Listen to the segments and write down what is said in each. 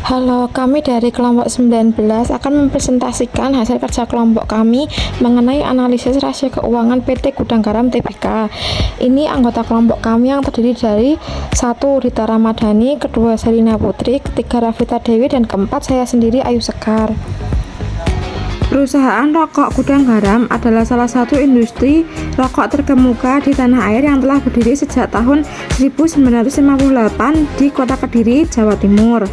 Halo, kami dari kelompok 19 akan mempresentasikan hasil kerja kelompok kami mengenai analisis rasio keuangan PT Gudang Garam Tbk. Ini anggota kelompok kami yang terdiri dari 1. Rita Ramadhani, kedua Selina Putri, ketiga Rafita Dewi, dan keempat saya sendiri Ayu Sekar. Perusahaan rokok Gudang Garam adalah salah satu industri rokok terkemuka di tanah air yang telah berdiri sejak tahun 1958 di Kota Kediri, Jawa Timur.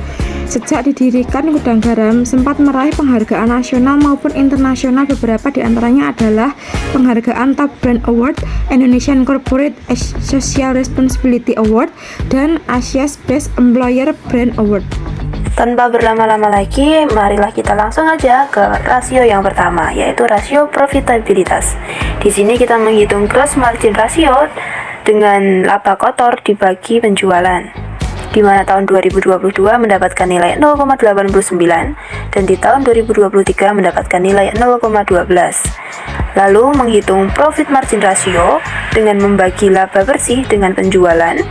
Sejak didirikan, Gudang Garam sempat meraih penghargaan nasional maupun internasional. Beberapa di antaranya adalah penghargaan Top Brand Award, Indonesian Corporate Social Responsibility Award, dan Asia's Best Employer Brand Award. Tanpa berlama-lama lagi, marilah kita langsung aja ke rasio yang pertama, yaitu rasio profitabilitas. Di sini kita menghitung gross margin ratio dengan laba kotor dibagi penjualan, di mana tahun 2022 mendapatkan nilai 0,89 dan di tahun 2023 mendapatkan nilai 0,12. Lalu menghitung profit margin ratio dengan membagi laba bersih dengan penjualan,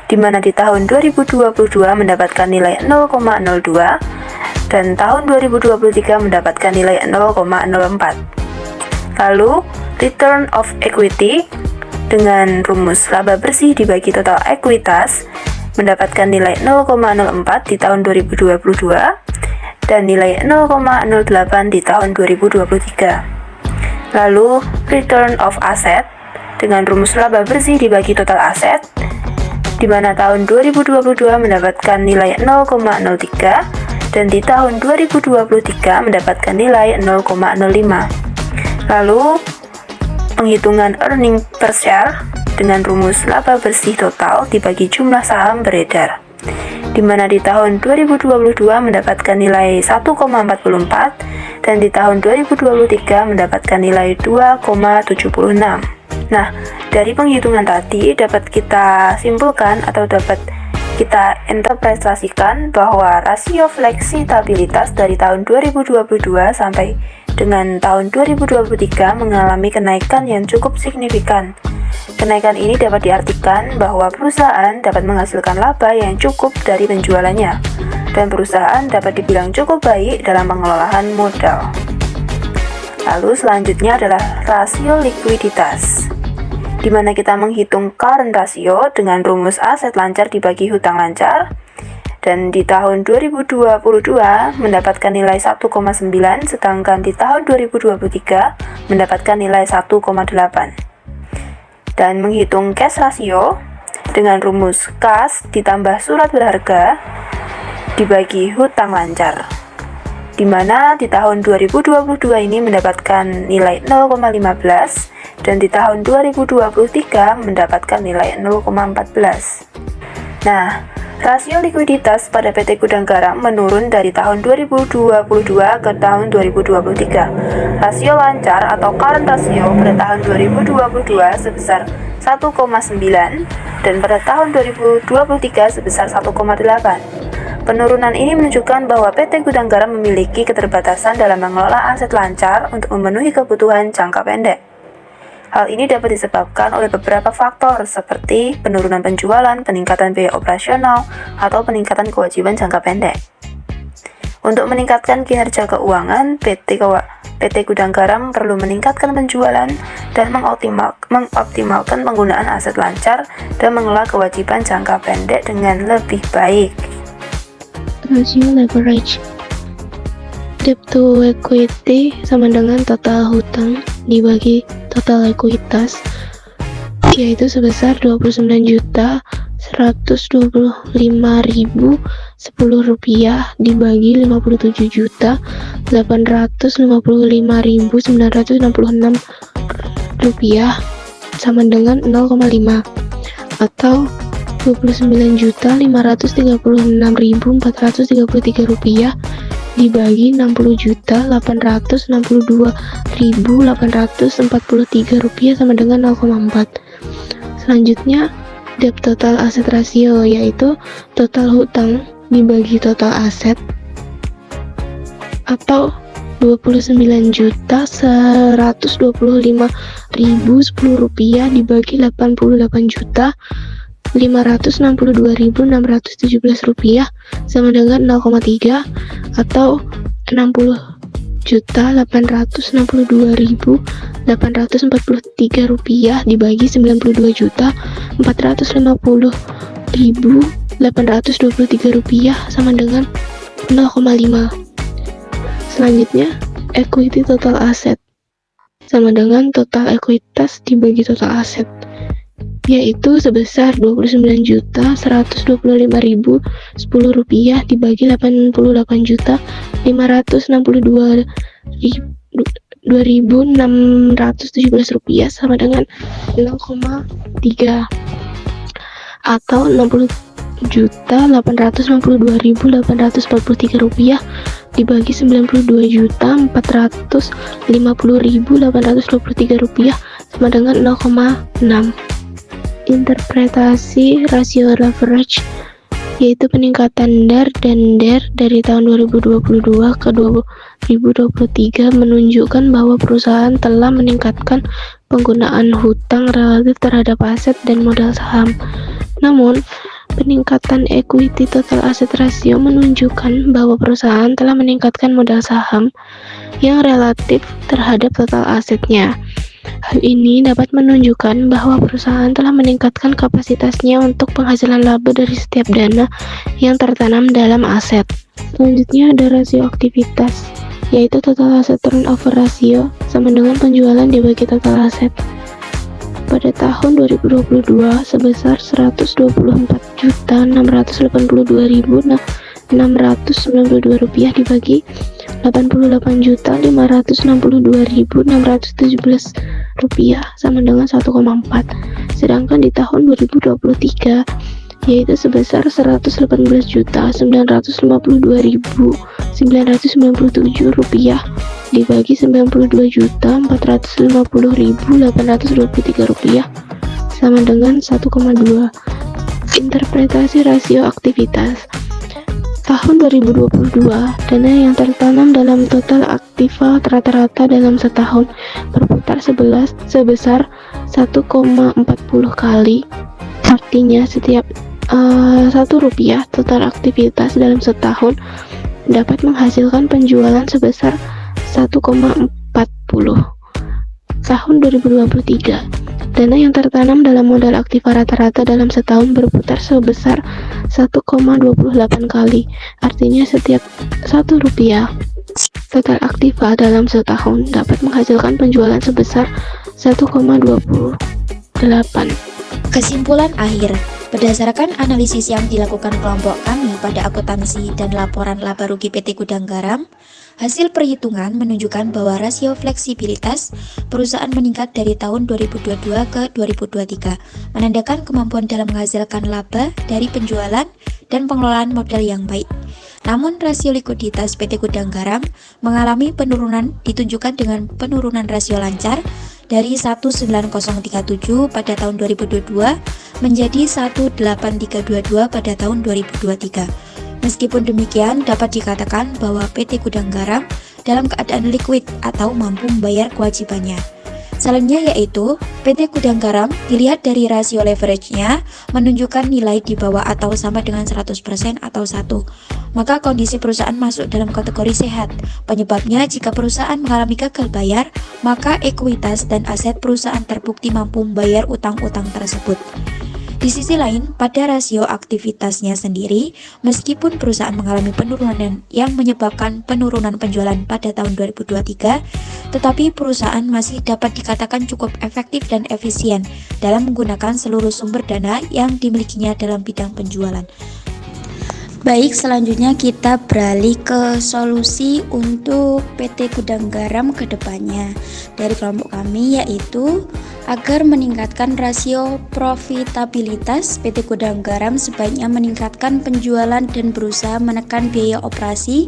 di mana di tahun 2022 mendapatkan nilai 0,02 dan tahun 2023 mendapatkan nilai 0,04. Lalu return of equity dengan rumus laba bersih dibagi total ekuitas mendapatkan nilai 0,04 di tahun 2022 dan nilai 0,08 di tahun 2023. Lalu return of asset dengan rumus laba bersih dibagi total aset, di mana tahun 2022 mendapatkan nilai 0,03 dan di tahun 2023 mendapatkan nilai 0,05. Lalu penghitungan earning per share dengan rumus laba bersih total dibagi jumlah saham beredar, di mana di tahun 2022 mendapatkan nilai 1,44 dan di tahun 2023 mendapatkan nilai 2,76. Nah, dari penghitungan tadi dapat kita simpulkan atau dapat kita interpretasikan bahwa rasio fleksitabilitas dari tahun 2022 sampai dengan tahun 2023 mengalami kenaikan yang cukup signifikan. Kenaikan ini dapat diartikan bahwa perusahaan dapat menghasilkan laba yang cukup dari penjualannya, dan perusahaan dapat dibilang cukup baik dalam pengelolaan modal. Lalu selanjutnya adalah rasio likuiditas, di mana kita menghitung current ratio dengan rumus aset lancar dibagi hutang lancar, dan di tahun 2022 mendapatkan nilai 1,9, sedangkan di tahun 2023 mendapatkan nilai 1,8. Dan menghitung cash ratio dengan rumus kas ditambah surat berharga dibagi hutang lancar, di mana di tahun 2022 ini mendapatkan nilai 0,15 dan di tahun 2023 mendapatkan nilai 0,14. Nah, rasio likuiditas pada PT Gudang Garam menurun dari tahun 2022 ke tahun 2023. Rasio lancar atau current ratio pada tahun 2022 sebesar 1,9 dan pada tahun 2023 sebesar 1,8. Penurunan ini menunjukkan bahwa PT Gudang Garam memiliki keterbatasan dalam mengelola aset lancar untuk memenuhi kebutuhan jangka pendek. Hal ini dapat disebabkan oleh beberapa faktor seperti penurunan penjualan, peningkatan biaya operasional, atau peningkatan kewajiban jangka pendek. Untuk meningkatkan kinerja keuangan, PT Gudang Garam perlu meningkatkan penjualan dan mengoptimalkan penggunaan aset lancar dan mengelola kewajiban jangka pendek dengan lebih baik. Rasio leverage, debt to equity sama dengan total hutang dibagi total ekuitas, yaitu sebesar 29.125.010 rupiah dibagi 57.855.966 rupiah sama dengan 0,5 atau 29.536.433 rupiah dibagi 60.862.843 rupiah sama dengan 0,4. Selanjutnya, debt total aset ratio, yaitu total hutang dibagi total aset, atau 29.125.010 rupiah dibagi 88 Rp562.617 sama dengan 0,3 atau Rp60.862.843 dibagi Rp90.850.823 sama dengan 0,5. Selanjutnya, equity total asset sama dengan total ekuitas dibagi total aset, yaitu sebesar Rp29.125.010 dibagi Rp88.262.617 sama dengan 0,3 atau Rp60.892.843 dibagi Rp92.450.823 sama dengan 0,6. Interpretasi rasio leverage yaitu peningkatan DAR dan DER dari tahun 2022 ke 2023 menunjukkan bahwa perusahaan telah meningkatkan penggunaan hutang relatif terhadap aset dan modal saham. Namun, peningkatan equity total asset ratio menunjukkan bahwa perusahaan telah meningkatkan modal saham yang relatif terhadap total asetnya. Hal ini dapat menunjukkan bahwa perusahaan telah meningkatkan kapasitasnya untuk penghasilan laba dari setiap dana yang tertanam dalam aset. Selanjutnya ada rasio aktivitas, yaitu total asset turnover ratio sama dengan penjualan dibagi total aset. Pada tahun 2022 sebesar Rp124.682.692 dibagi Rp88.562.617 sama dengan 1,4. Sedangkan di tahun 2023 yaitu sebesar Rp119.952.997 dibagi Rp92.450.823 sama dengan 1,2. Interpretasi rasio aktivitas. Tahun 2022, dana yang tertanam dalam total aktiva rata-rata dalam setahun berputar sebesar 1,40 kali. Artinya setiap Rp1 total aktivitas dalam setahun dapat menghasilkan penjualan sebesar 1,40. Tahun 2023, dana yang tertanam dalam modal aktiva rata-rata dalam setahun berputar sebesar 1,28 kali. Artinya setiap Rp1 total aktiva dalam setahun dapat menghasilkan penjualan sebesar 1,28. Kesimpulan akhir, berdasarkan analisis yang dilakukan kelompok kami pada akuntansi dan laporan laba rugi PT Gudang Garam, hasil perhitungan menunjukkan bahwa rasio fleksibilitas perusahaan meningkat dari tahun 2022 ke 2023, menandakan kemampuan dalam menghasilkan laba dari penjualan dan pengelolaan modal yang baik. Namun rasio likuiditas PT Gudang Garam mengalami penurunan ditunjukkan dengan penurunan rasio lancar dari 19037 pada tahun 2022 menjadi 18322 pada tahun 2023. Meskipun demikian, dapat dikatakan bahwa PT Gudang Garam dalam keadaan liquid atau mampu membayar kewajibannya. Selanjutnya yaitu PT Gudang Garam dilihat dari rasio leverage-nya menunjukkan nilai di bawah atau sama dengan 100% atau 1. Maka kondisi perusahaan masuk dalam kategori sehat. Penyebabnya jika perusahaan mengalami gagal bayar, maka ekuitas dan aset perusahaan terbukti mampu membayar utang-utang tersebut. Di sisi lain, pada rasio aktivitasnya sendiri, meskipun perusahaan mengalami penurunan yang menyebabkan penurunan penjualan pada tahun 2023, tetapi perusahaan masih dapat dikatakan cukup efektif dan efisien dalam menggunakan seluruh sumber dana yang dimilikinya dalam bidang penjualan. Baik, selanjutnya kita beralih ke solusi untuk PT Gudang Garam ke depannya dari kelompok kami, yaitu agar meningkatkan rasio profitabilitas PT Gudang Garam sebaiknya meningkatkan penjualan dan berusaha menekan biaya operasi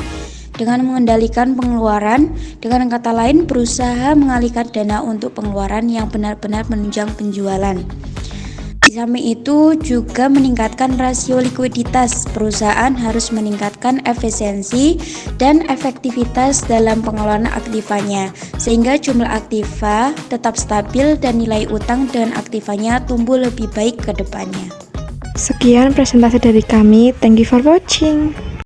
dengan mengendalikan pengeluaran. Dengan kata lain, berusaha mengalihkan dana untuk pengeluaran yang benar-benar menunjang penjualan. Di samping itu juga meningkatkan rasio likuiditas. Perusahaan harus meningkatkan efisiensi dan efektivitas dalam pengelolaan aktivanya sehingga jumlah aktiva tetap stabil dan nilai utang dengan aktivanya tumbuh lebih baik ke depannya. Sekian presentasi dari kami. Thank you for watching.